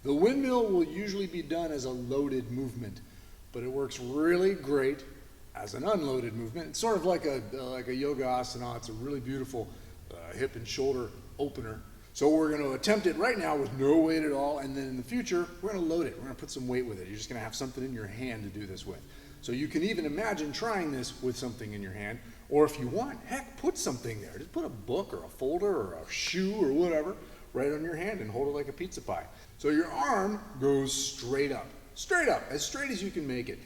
The windmill will usually be done as a loaded movement, but it works really great as an unloaded movement. It's sort of like a yoga asana. It's a really beautiful hip and shoulder opener. So we're going to attempt it right now with no weight at all, and then in the future, we're going to load it. We're going to put some weight with it. You're just going to have something in your hand to do this with. So you can even imagine trying this with something in your hand, or if you want, heck, put something there. Just put a book or a folder or a shoe or whatever right on your hand and hold it like a pizza pie. So your arm goes straight up, as straight as you can make it,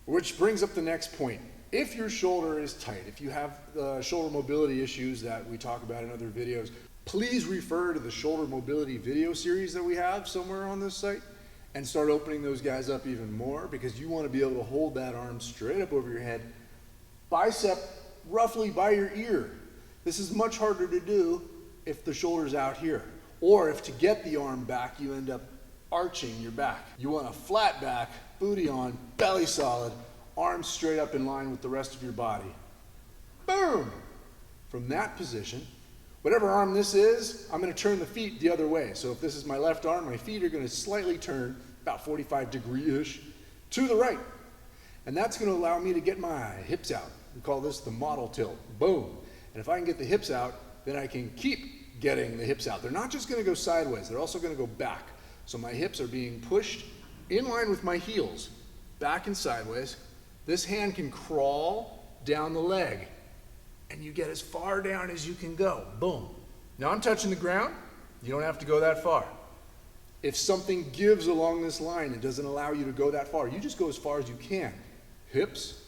which brings up the next point. If your shoulder is tight, if you have shoulder mobility issues that we talk about in other videos, please refer to the shoulder mobility video series that we have somewhere on this site and start opening those guys up even more, because you want to be able to hold that arm straight up over your head, bicep roughly by your ear. This is much harder to do if the shoulder's out here, or if to get the arm back you end up arching your back. You want a flat back, booty on, belly solid, arms straight up in line with the rest of your body. Boom! From that position, whatever arm this is, I'm going to turn the feet the other way. So if this is my left arm, my feet are going to slightly turn about 45 degree-ish to the right. And that's going to allow me to get my hips out. We call this the model tilt. Boom. And if I can get the hips out, then I can keep getting the hips out. They're not just going to go sideways, they're also going to go back. So my hips are being pushed in line with my heels, back and sideways. This hand can crawl down the leg, and you get as far down as you can go. Boom. Now I'm touching the ground. You don't have to go that far. If something gives along this line and doesn't allow you to go that far, you just go as far as you can. Hips,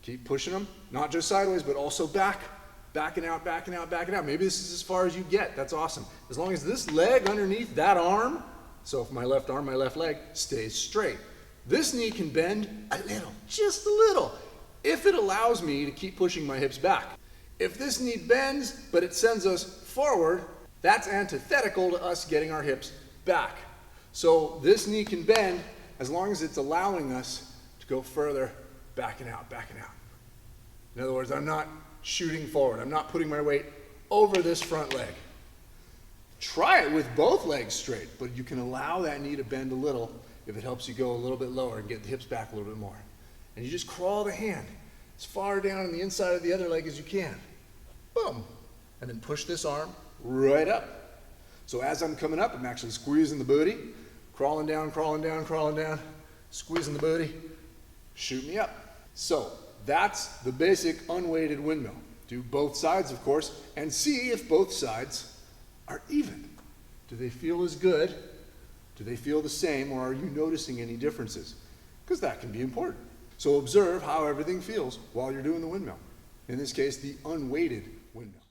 keep pushing them, not just sideways, but also back. Backing out, backing out, backing out. Maybe this is as far as you get. That's awesome. As long as this leg underneath that arm, so if my left arm, my left leg, stays straight. This knee can bend a little, just a little, if it allows me to keep pushing my hips back. If this knee bends, but it sends us forward, that's antithetical to us getting our hips back. So this knee can bend as long as it's allowing us to go further, backing out, backing out. In other words, I'm not shooting forward. I'm not putting my weight over this front leg. Try it with both legs straight, but you can allow that knee to bend a little if it helps you go a little bit lower and get the hips back a little bit more. And you just crawl the hand as far down on the inside of the other leg as you can. Boom. And then push this arm right up. So as I'm coming up, I'm actually squeezing the booty, crawling down, crawling down, crawling down, squeezing the booty, shoot me up. So that's the basic unweighted windmill. Do both sides, of course, and see if both sides are even. Do they feel as good? Do they feel the same, or are you noticing any differences? Because that can be important. So observe how everything feels while you're doing the windmill. In this case, the unweighted windmill.